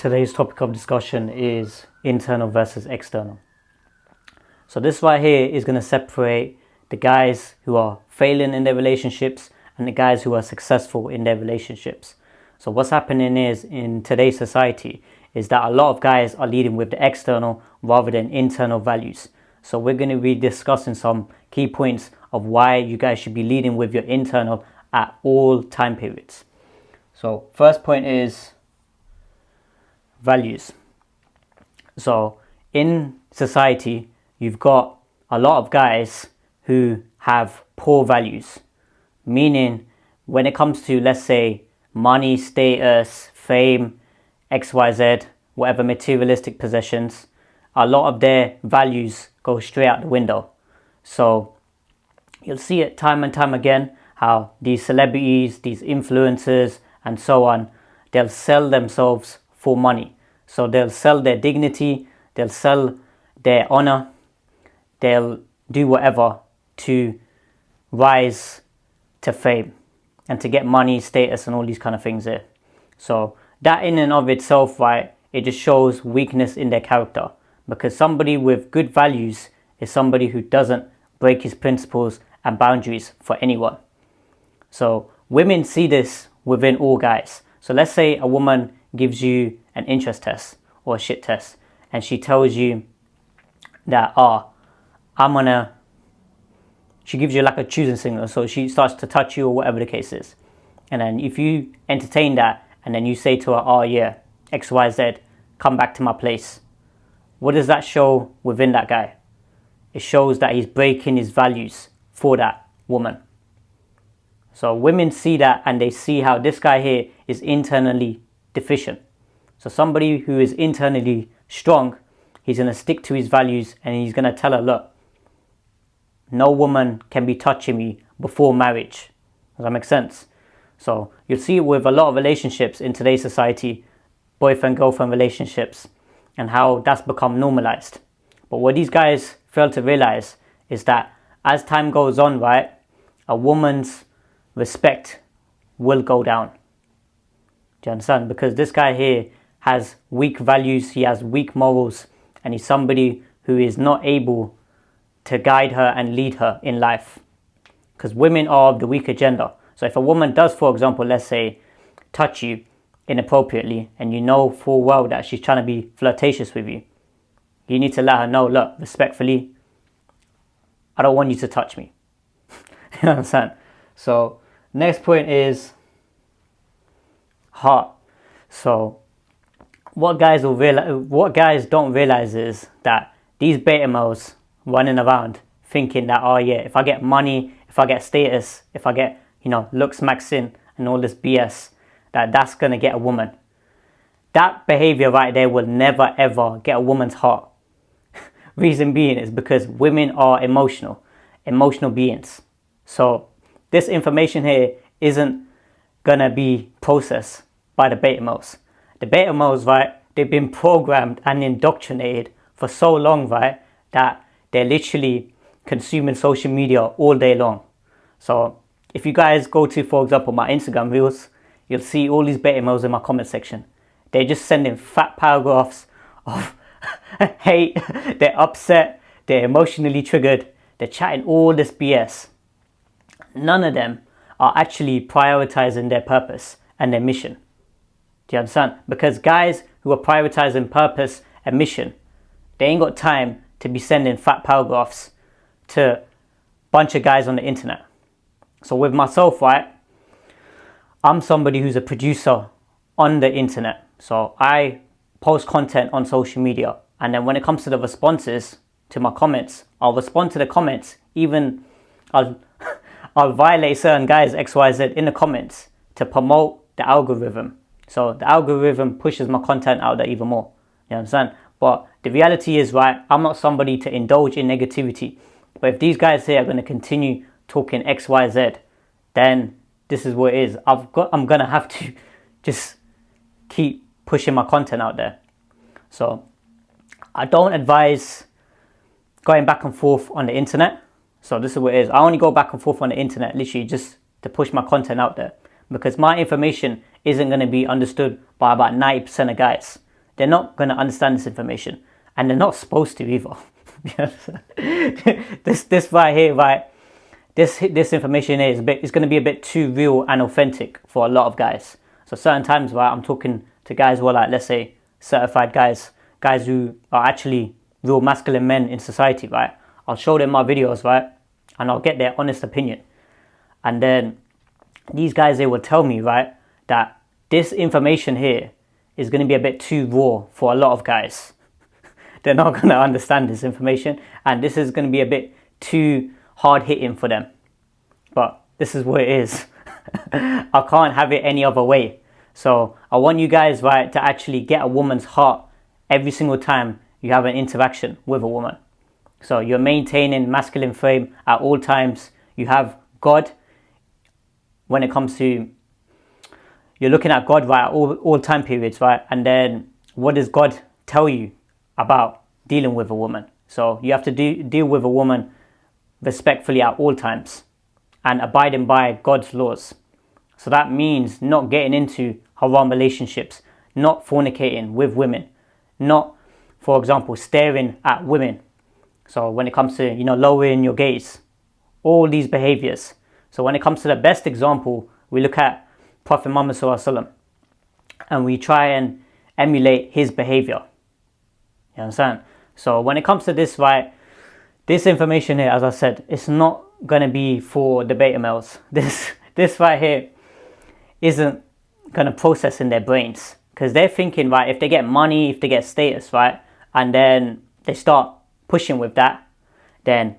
Today's topic of discussion is internal versus external. So this right here is going to separate the guys who are failing in their relationships and the guys who are successful in their relationships. So what's happening is, in today's society, is that a lot of guys are leading with the external rather than internal values. So we're going to be discussing some key points of why you guys should be leading with your internal at all time periods. So first point is values. So in society, you've got a lot of guys who have poor values, meaning when it comes to, let's say, money, status, fame, XYZ, whatever materialistic possessions, a lot of their values go straight out the window. So you'll see it time and time again how these celebrities, these influencers and so on, they'll sell themselves for money. So they'll sell their dignity, they'll sell their honor, they'll do whatever to rise to fame and to get money, status and all these kind of things there. So that in and of itself, right, it just shows weakness in their character, because somebody with good values is somebody who doesn't break his principles and boundaries for anyone. So women see this within all guys. So let's say a woman gives you an interest test or a shit test and she tells you that, she gives you like a choosing signal, so she starts to touch you or whatever the case is. And then if you entertain that and then you say to her, oh yeah, XYZ, come back to my place, what does that show within that guy? It shows that he's breaking his values for that woman. So women see that and they see how this guy here is internally deficient. So somebody who is internally strong, he's going to stick to his values and he's going to tell her, look, no woman can be touching me before marriage. Does that make sense? So you'll see it with a lot of relationships in today's society, boyfriend-girlfriend relationships, and how that's become normalized. But what these guys fail to realize is that as time goes on, right, a woman's respect will go down. Do you understand? Because this guy here has weak values, he has weak morals, and he's somebody who is not able to guide her and lead her in life. Because women are of the weaker gender. So if a woman does, for example, let's say, touch you inappropriately, and you know full well that she's trying to be flirtatious with you, you need to let her know, look, respectfully, I don't want you to touch me. You understand? So next point is heart. So what guys don't realize is that these beta males running around thinking that, oh yeah, if I get money, if I get status, if I get, looks max in and all this BS, that's gonna get a woman. That behavior right there will never ever get a woman's heart. Reason being is because women are emotional beings. So this information here isn't gonna be processed by the beta males. The beta males, right, they've been programmed and indoctrinated for so long, right, that they're literally consuming social media all day long. So if you guys go to, for example, my Instagram reels, you'll see all these beta males in my comment section. They're just sending fat paragraphs of hate, they're upset, they're emotionally triggered, they're chatting all this BS. None of them are actually prioritizing their purpose and their mission. Do you understand? Because guys who are prioritizing purpose and mission, they ain't got time to be sending fat paragraphs to a bunch of guys on the internet. So with myself, right, I'm somebody who's a producer on the internet. So I post content on social media. And then when it comes to the responses to my comments, I'll respond to the comments. Even I'll violate certain guys, XYZ, in the comments to promote the algorithm. So the algorithm pushes my content out there even more. You understand? But the reality is, right, I'm not somebody to indulge in negativity. But if these guys here are going to continue talking XYZ, then this is what it is. I'm going to have to just keep pushing my content out there. So I don't advise going back and forth on the internet. So this is what it is. I only go back and forth on the internet literally just to push my content out there, because my information isn't going to be understood by about 90% of guys. they're not going to understand this information, and they're not supposed to either. This right here, right, this information here is going to be a bit too real and authentic for a lot of guys. So certain times, right, I'm talking to guys who are like, let's say, certified guys who are actually real masculine men in society, right? I'll show them my videos, right, and I'll get their honest opinion. And then these guys, they will tell me, right, that this information here is going to be a bit too raw for a lot of guys. They're not going to understand this information, and this is going to be a bit too hard hitting for them. But this is what it is. I can't have it any other way. So I want you guys, right, to actually get a woman's heart every single time you have an interaction with a woman. So you're maintaining masculine frame at all times. You have God. When it comes to, you're looking at God, right, all time periods, right? And then what does God tell you about dealing with a woman? So you have to deal with a woman respectfully at all times and abiding by God's laws. So that means not getting into haram relationships, not fornicating with women, not, for example, staring at women. So when it comes to, lowering your gaze, all these behaviors. So when it comes to the best example, we look at Prophet Muhammad Sallallahu Alaihi Wasallam and we try and emulate his behavior. You understand? So when it comes to this, right, this information here, as I said, it's not going to be for the beta males. This right here isn't going to process in their brains, because they're thinking, right, if they get money, if they get status, right, and then they start pushing with that, then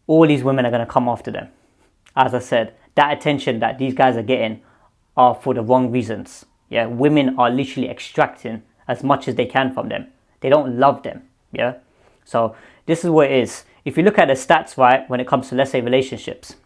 all these women are going to come after them. As I said, that attention that these guys are getting are for the wrong reasons. Yeah, women are literally extracting as much as they can from them. They don't love them. Yeah, so this is what it is. If you look at the stats, right, when it comes to, let's say, relationships,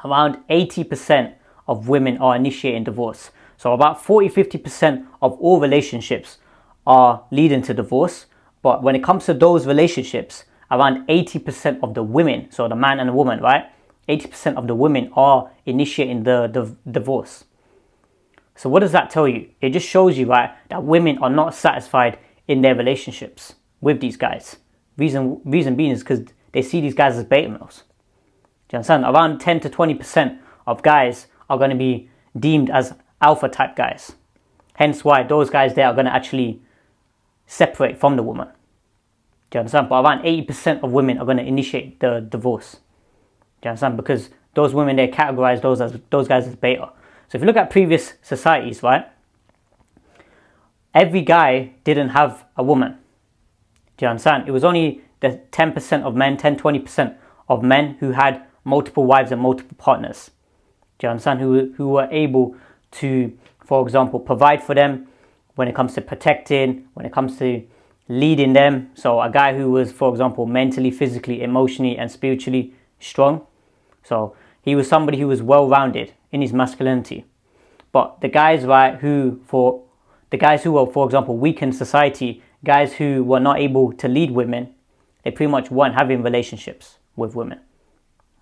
around 80% of women are initiating divorce. So about 40-50% of all relationships are leading to divorce. But when it comes to those relationships, around 80% of the women, so the man and the woman, right, 80% of the women are initiating the divorce. So what does that tell you? It just shows you, right, that women are not satisfied in their relationships with these guys. Reason being is because they see these guys as beta males. Do you understand? Around 10 to 20% of guys are going to be deemed as alpha type guys. Hence why those guys there are going to actually separate from the woman. Do you understand? But around 80% of women are going to initiate the divorce. Do you understand? Because those women, they categorize those guys as beta. So if you look at previous societies, right, every guy didn't have a woman. Do you understand? It was only the 10% of men, 10-20% of men who had multiple wives and multiple partners. Do you understand? Who were able to, for example, provide for them when it comes to protecting, when it comes to leading them. So a guy who was, for example, mentally, physically, emotionally and spiritually strong. So he was somebody who was well-rounded in his masculinity. But the guys, right, who were, for example, weak in society, guys who were not able to lead women, they pretty much weren't having relationships with women.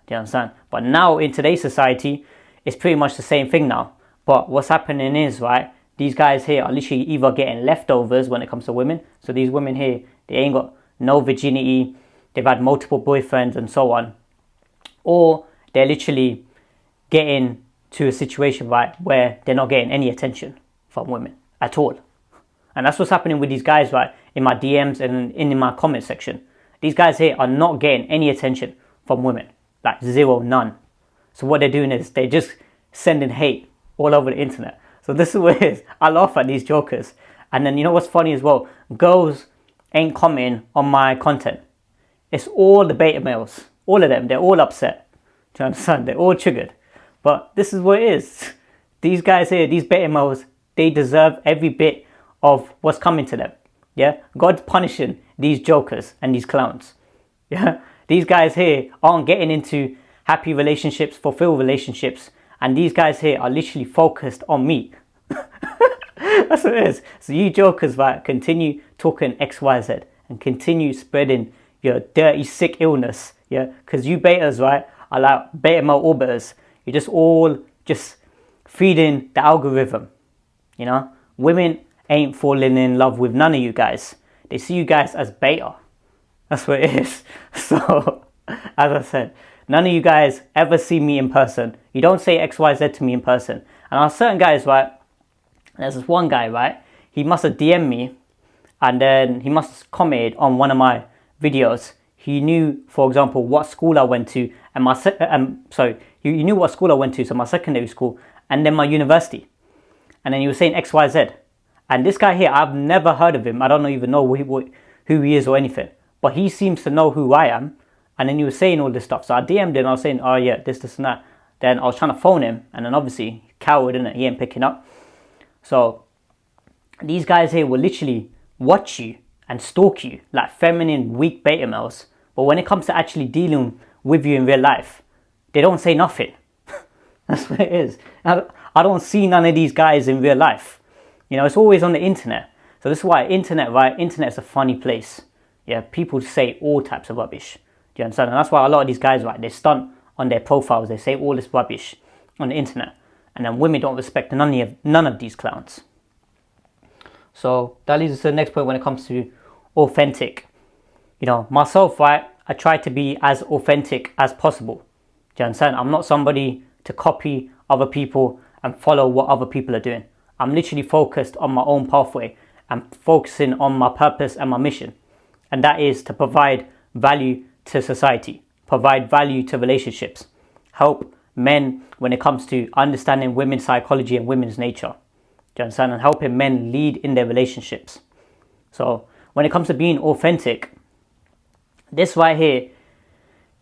Do you understand? But now in today's society, it's pretty much the same thing now. But what's happening is, right, these guys here are literally either getting leftovers when it comes to women. So these women here, they ain't got no virginity, they've had multiple boyfriends and so on. Or they're literally getting to a situation, right, where they're not getting any attention from women at all. And that's what's happening with these guys, right, in my DMs and in my comment section. These guys here are not getting any attention from women, like zero, none. So what they're doing is they're just sending hate all over the internet. So this is what it is. I laugh at these jokers. And then you know what's funny as well? Girls ain't commenting on my content. It's all the beta males. All of them. They're all upset. Do you understand? They're all triggered. But this is what it is. These guys here, these beta males, they deserve every bit of what's coming to them. Yeah? God's punishing these jokers and these clowns. Yeah? These guys here aren't getting into happy relationships, fulfilled relationships. And these guys here are literally focused on me. That's what it is. So you jokers, right, continue talking XYZ and continue spreading your dirty, sick illness. Yeah? Because you betas, right, are like beta male orbiters. You're just all just feeding the algorithm. You know? Women ain't falling in love with none of you guys. They see you guys as beta. That's what it is. So, as I said, none of you guys ever see me in person. You don't say XYZ to me in person. And there are certain guys, right? There's this one guy, right? He must have DM'd me, and then he must have commented on one of my videos. He knew, for example, what school I went to, and he knew what school I went to, so my secondary school, and then my university. And then he was saying XYZ. And this guy here, I've never heard of him. I don't even know who he is or anything. But he seems to know who I am. And then he was saying all this stuff. So I DM'd him. I was saying, oh yeah, this and that. Then I was trying to phone him. And then obviously, coward, innit? He ain't picking up. So these guys here will literally watch you and stalk you like feminine, weak beta males. But when it comes to actually dealing with you in real life, they don't say nothing. That's what it is. I don't see none of these guys in real life. You know, it's always on the internet. So this is why internet, right? Internet's a funny place. Yeah, people say all types of rubbish. Do you understand? And that's why a lot of these guys, right, they stunt on their profiles. They say all this rubbish on the internet. And then women don't respect none of these clowns. So that leads us to the next point when it comes to authentic. You know, myself, right, I try to be as authentic as possible. Do you understand? I'm not somebody to copy other people and follow what other people are doing. I'm literally focused on my own pathway and focusing on my purpose and my mission. And that is to provide value to society, provide value to relationships, help men when it comes to understanding women's psychology and women's nature. Do you understand? And helping men lead in their relationships. So when it comes to being authentic, this right here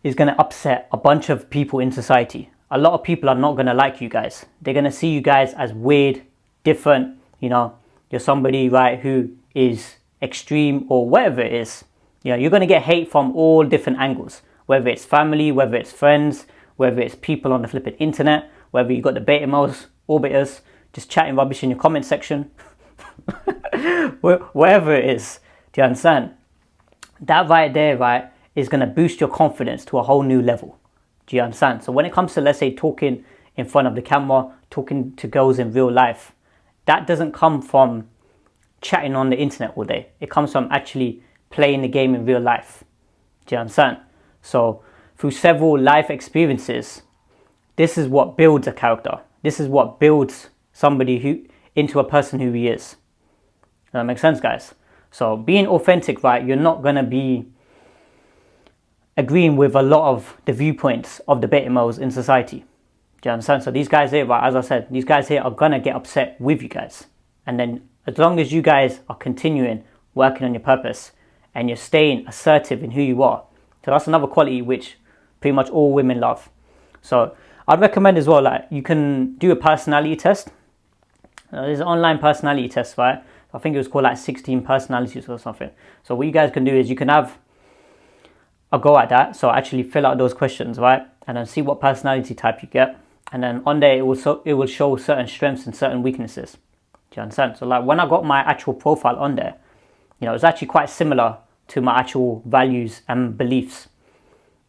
is going to upset a bunch of people in society. A lot of people are not going to like you guys. They're going to see you guys as weird, different, you know, you're somebody, right, who is extreme or whatever it is. You know, you're going to get hate from all different angles, whether it's family, whether it's friends, whether it's people on the flipping internet, whether you got the beta males, orbiters, just chatting rubbish in your comment section, whatever it is. Do you understand? That right there, right, is going to boost your confidence to a whole new level. Do you understand? So when it comes to, let's say, talking in front of the camera, talking to girls in real life, that doesn't come from chatting on the internet all day. It comes from actually playing the game in real life. Do you understand? So through several life experiences, this is what builds a character. This is what builds somebody into a person who he is. Does that make sense, guys? So being authentic, right, you're not going to be agreeing with a lot of the viewpoints of the beta males in society. Do you understand? So these guys here, right, as I said, these guys here are going to get upset with you guys. And then as long as you guys are continuing working on your purpose and you're staying assertive in who you are, so that's another quality which pretty much all women love. So I'd recommend as well, like, you can do a personality test. There's an online personality test, right? I think it was called like 16 personalities or something. So what you guys can do is you can have a go at that. So actually fill out those questions, right? And then see what personality type you get. And then on there, it will show certain strengths and certain weaknesses. Do you understand? So like when I got my actual profile on there, you know, it's actually quite similar to my actual values and beliefs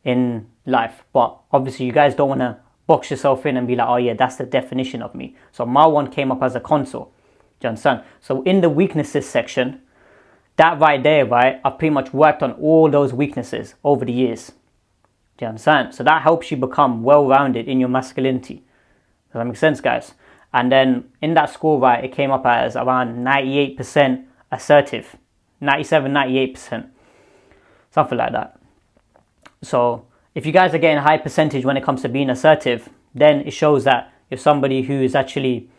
in life. But obviously you guys don't want to box yourself in and be like, oh yeah, that's the definition of me. So my one came up as a console. Do you understand? So in the weaknesses section, that right there, right, I've pretty much worked on all those weaknesses over the years. Do you understand? So that helps you become well-rounded in your masculinity. Does that make sense, guys? And then in that score, right, it came up as around 98% assertive. 97, 98%. Something like that. So if you guys are getting a high percentage when it comes to being assertive, then it shows that you're somebody who is actually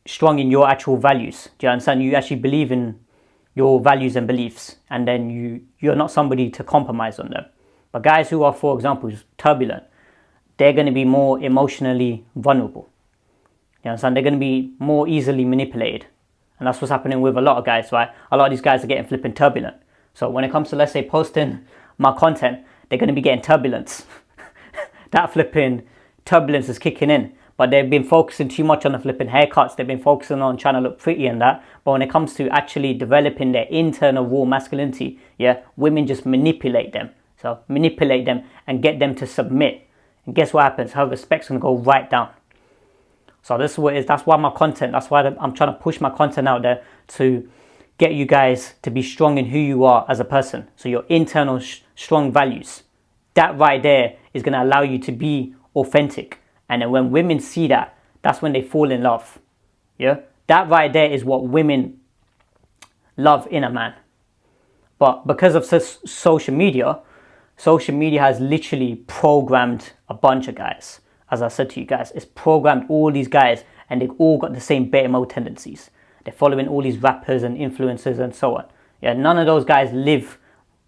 strong in your actual values. Do you understand? You actually believe in your values and beliefs, and then you're not somebody to compromise on them. But guys who are, for example, turbulent, they're going to be more emotionally vulnerable. You understand? They're going to be more easily manipulated. And that's what's happening with a lot of guys, right? A lot of these guys are getting flipping turbulent. So when it comes to, let's say, posting my content, they're going to be getting turbulence. That flipping turbulence is kicking in. But they've been focusing too much on the flipping haircuts. They've been focusing on trying to look pretty and that. But when it comes to actually developing their internal raw masculinity, yeah, women just manipulate them. So manipulate them and get them to submit. And guess what happens? Her respect's going to go right down. So this is what it is. That's why that's why I'm trying to push my content out there to get you guys to be strong in who you are as a person. So your internal strong values, that right there is going to allow you to be authentic. And then when women see that, that's when they fall in love. Yeah, that right there is what women love in a man. But because of social media has literally programmed a bunch of guys. As I said to you guys, it's programmed all these guys, and they've all got the same beta male tendencies. They're following all these rappers and influencers and so on. Yeah, none of those guys live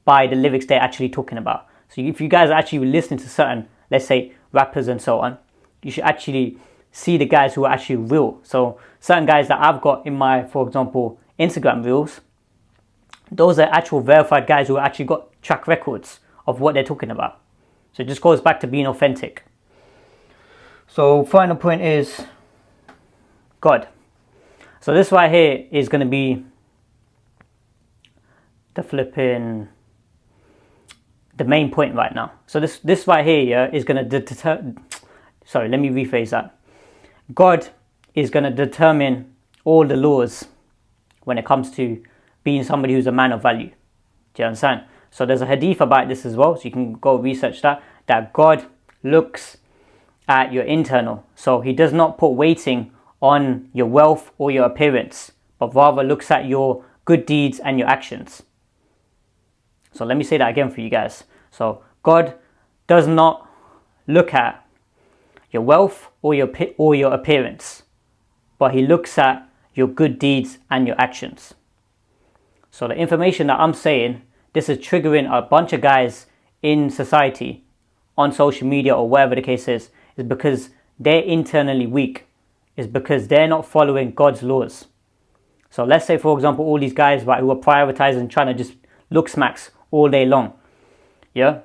by the lyrics they're actually talking about. So if you guys are actually listening to certain, let's say, rappers and so on, you should actually see the guys who are actually real. So certain guys that I've got in my, for example, Instagram reels, those are actual verified guys who actually got track records of what they're talking about. So it just goes back to being authentic. So final point is God. So this right here is going to be the main point right now. So this right here, yeah, is going to sorry, let me rephrase that. God is going to determine all the laws when it comes to being somebody who's a man of value. Do you understand? So there's a hadith about this as well, so you can go research that God looks at your internal. So he does not put weighting on your wealth or your appearance, but rather looks at your good deeds and your actions. So let me say that again for you guys. So God does not look at your wealth or your appearance, but he looks at your good deeds and your actions. So the information that I'm saying, this is triggering a bunch of guys in society, on social media or wherever the case is because they're internally weak, is because they're not following God's laws. So let's say, for example, all these guys, right, who are prioritizing trying to just look smacks all day long, yeah,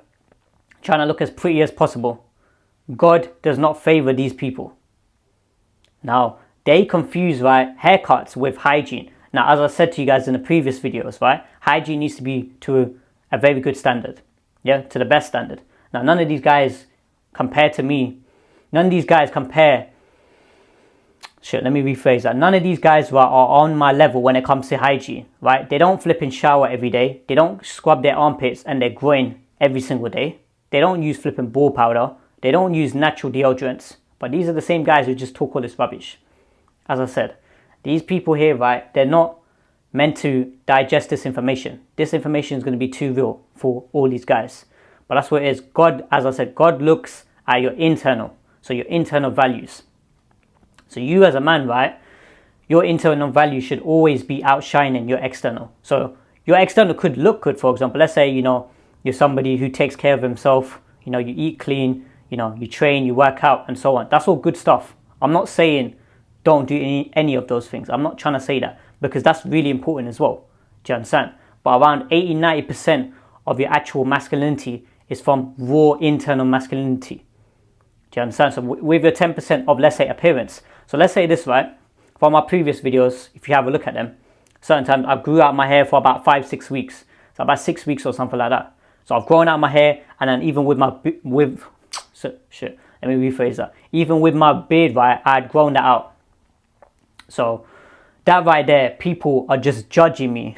trying to look as pretty as possible. God does not favor these people. Now, they confuse, right, haircuts with hygiene. Now, as I said to you guys in the previous videos, right, hygiene needs to be to a very good standard, yeah, to the best standard. Now, none of these guys compare to me. None of these guys compare. Shit, let me rephrase that. None of these guys are on my level when it comes to hygiene, right? They don't flip and shower every day. They don't scrub their armpits and their groin every single day. They don't use flipping ball powder. They don't use natural deodorants. But these are the same guys who just talk all this rubbish. As I said, these people here, right, they're not meant to digest this information. This information is going to be too real for all these guys. But that's what it is. God, as I said, God looks at your internal. So your internal values. So you as a man, right, your internal value should always be outshining your external. So your external could look good, for example. Let's say, you're somebody who takes care of himself. You eat clean, you train, you work out and so on. That's all good stuff. I'm not saying don't do any of those things. I'm not trying to say that because that's really important as well. Do you understand? But around 80-90% of your actual masculinity is from raw internal masculinity. Do you understand? So with your 10% of, let's say, appearance. So let's say this, right? From my previous videos, if you have a look at them, certain times I grew out my hair for about 5-6 weeks. So about 6 weeks or something like that. So I've grown out my hair, and then even with let me rephrase that. Even with my beard, right, I had grown that out. So that right there, people are just judging me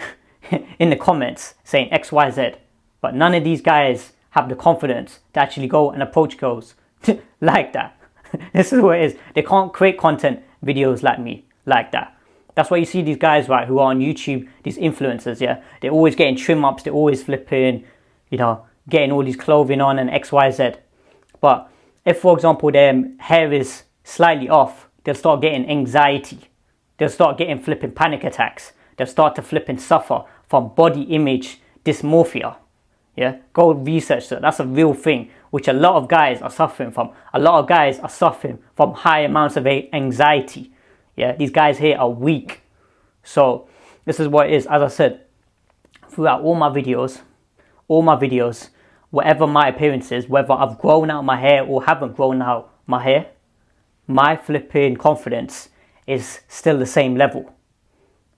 in the comments saying X, Y, Z. But none of these guys have the confidence to actually go and approach girls like that. This is what it is. They can't create content videos like me, like that. That's why you see these guys, right, who are on YouTube, these influencers, yeah. They're always getting trim ups, they're always flipping, getting all these clothing on and X, Y, Z. But if, for example, their hair is slightly off, they'll start getting anxiety. They'll start getting flipping panic attacks. They'll start to flipping suffer from body image dysmorphia. Yeah, go research that. That's a real thing, which a lot of guys are suffering from. A lot of guys are suffering from high amounts of anxiety. Yeah, these guys here are weak. So this is what it is. As I said, throughout all my videos, whatever my appearance is, whether I've grown out my hair or haven't grown out my hair, my flipping confidence is still the same level.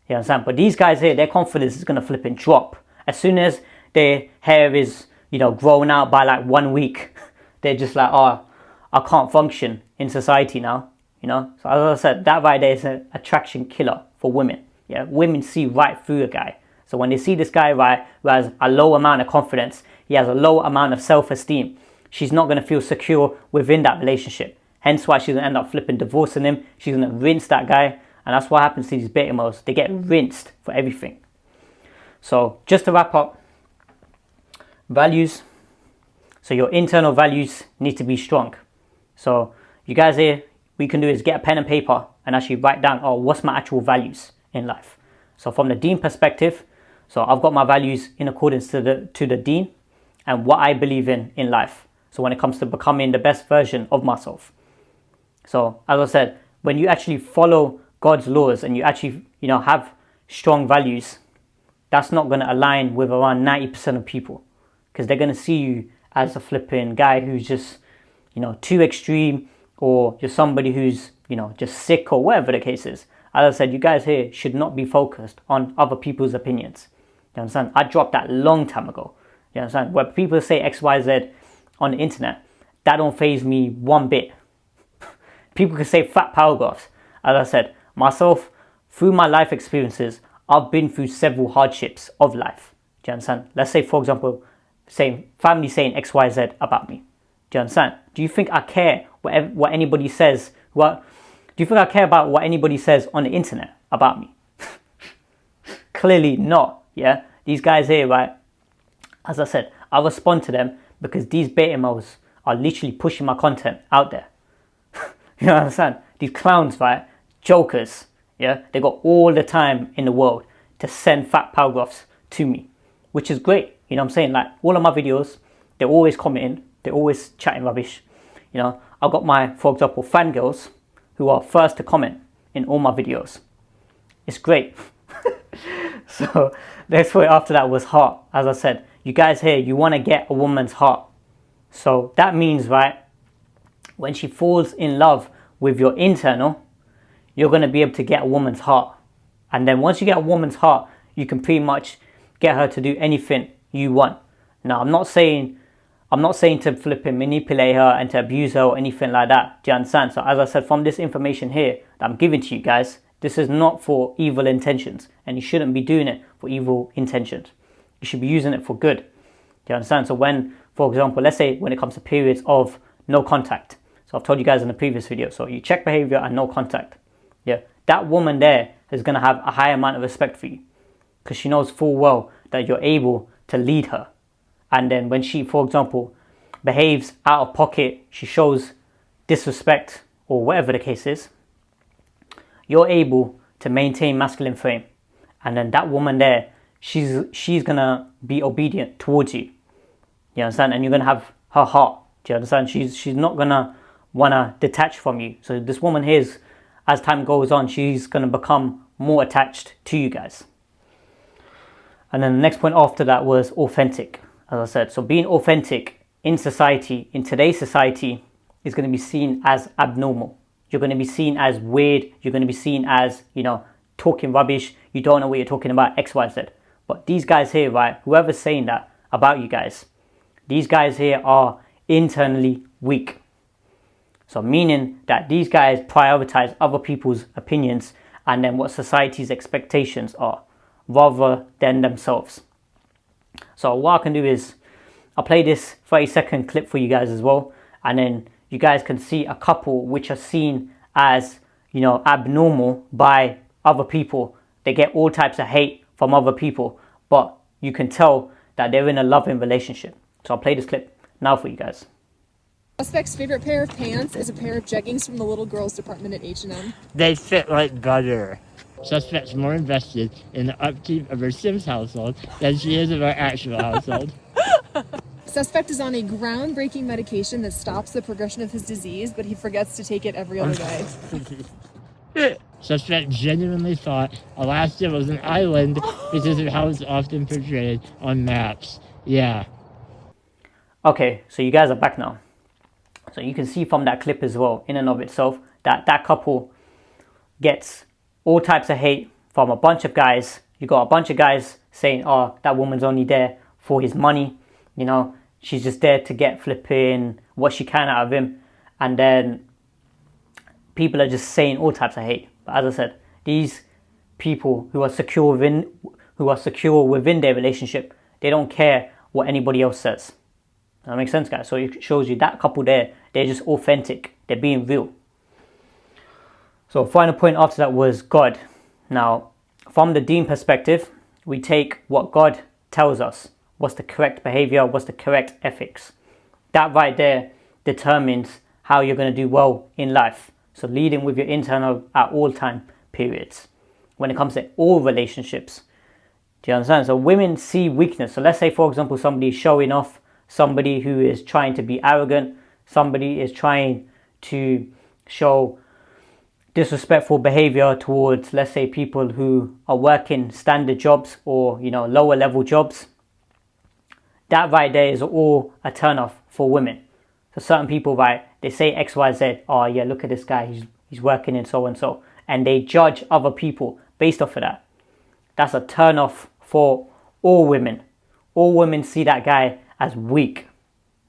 You understand? But these guys here, their confidence is going to flip and drop. As soon as their hair is, grown out by like 1 week, they're just like, oh, I can't function in society now. you know. So as I said, that right there is an attraction killer for women. Yeah, women see right through a guy. So when they see this guy, right, who has a low amount of confidence, he has a low amount of self-esteem, she's not going to feel secure within that relationship. Hence why she's going to end up flipping divorcing him. She's going to rinse that guy. And that's what happens to these beta males. They get rinsed for everything. So just to wrap up, values. So your internal values need to be strong. So you guys here, what you can do is get a pen and paper and actually write down, oh, what's my actual values in life? So from the Dean perspective, so I've got my values in accordance to the Dean and what I believe in life. So when it comes to becoming the best version of myself. So as I said, when you actually follow God's laws and you actually, you know, have strong values, that's not going to align with around 90% of people, because they're going to see you as a flipping guy who's just, you know, too extreme, or you're somebody who's, you know, just sick or whatever the case is. As I said, you guys here should not be focused on other people's opinions. You understand? I dropped that long time ago. You understand? Where people say X, Y, Z on the internet, that don't faze me one bit. People can say fat paragraphs. As I said, myself, through my life experiences, I've been through several hardships of life. Do you understand? Let's say, for example, family saying X, Y, Z about me. Do you understand? Do you think I care what anybody says? Do you think I care about what anybody says on the internet about me? Clearly not. Yeah, these guys here, right? As I said, I respond to them because these beta males are literally pushing my content out there. You understand? These clowns, right? Jokers, yeah? They got all the time in the world to send fat paragraphs to me, which is great. You know what I'm saying? Like, all of my videos, they're always commenting. They're always chatting rubbish. You know, I've got my, for example, fangirls who are first to comment in all my videos. It's great. So, next point after that was heart. As I said, you guys here, you want to get a woman's heart. So, that means, right, when she falls in love with your internal, you're going to be able to get a woman's heart. And then once you get a woman's heart, you can pretty much get her to do anything you want. Now, I'm not saying to flip and manipulate her and to abuse her or anything like that. Do you understand? So as I said, from this information here that I'm giving to you guys, this is not for evil intentions, and you shouldn't be doing it for evil intentions. You should be using it for good. Do you understand? So when, for example, let's say when it comes to periods of no contact. So I've told you guys in the previous video. So you check behavior and no contact. Yeah, that woman there is going to have a high amount of respect for you, because she knows full well that you're able to lead her. And then when she, for example, behaves out of pocket, she shows disrespect or whatever the case is, you're able to maintain masculine frame. And then that woman there, she's going to be obedient towards you. You understand? And you're going to have her heart. Do you understand? She's not going to want to detach from you. So this woman here is, as time goes on, she's going to become more attached to you guys. And then the next point after that was authentic. As I said, so being authentic in society, in today's society, is going to be seen as abnormal. You're going to be seen as weird. You're going to be seen as, you know, talking rubbish. You don't know what you're talking about, X, Y, Z. But these guys here, right, whoever's saying that about you guys, these guys here are internally weak. So meaning that these guys prioritize other people's opinions and then what society's expectations are, rather than themselves. So what I can do is I'll play this 30-second clip for you guys as well, and then you guys can see a couple which are seen as, you know, abnormal by other people. They get all types of hate from other people, but you can tell that they're in a loving relationship. So I'll play this clip now for you guys. Suspect's favorite pair of pants is a pair of jeggings from the little girls department at H&M. They fit like butter. Suspect's more invested in the upkeep of her Sims household than she is of her actual household. Suspect is on a groundbreaking medication that stops the progression of his disease, but he forgets to take it every other day. Suspect genuinely thought Alaska was an island because of how it's often portrayed on maps. Yeah. Okay, so you guys are back now. So you can see from that clip as well, in and of itself, that that couple gets all types of hate from a bunch of guys. You got a bunch of guys saying, oh, that woman's only there for his money. You know, she's just there to get flipping what she can out of him. And then people are just saying all types of hate. But as I said, these people who are secure within their relationship, they don't care what anybody else says. That makes sense, guys? So it shows you that couple there, they're just authentic. They're being real. So final point after that was God. Now, from the deen perspective, we take what God tells us. What's the correct behavior? What's the correct ethics? That right there determines how you're going to do well in life. So leading with your internal at all time periods. When it comes to all relationships. Do you understand? So women see weakness. So let's say, for example, somebody is showing off, somebody who is trying to be arrogant, somebody is trying to show disrespectful behavior towards, let's say, people who are working standard jobs or, lower level jobs. That right there is all a turn off for women. So certain people, right, they say X, Y, Z, oh yeah, look at this guy, he's working in so and so. And they judge other people based off of that. That's a turn off for all women. All women see that guy as weak.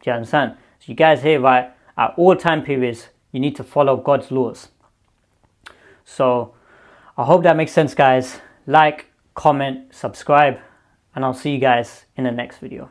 Do you understand? So you guys here, right, at all time periods, you need to follow God's laws. So I hope that makes sense, guys. Like, comment, subscribe, and I'll see you guys in the next video.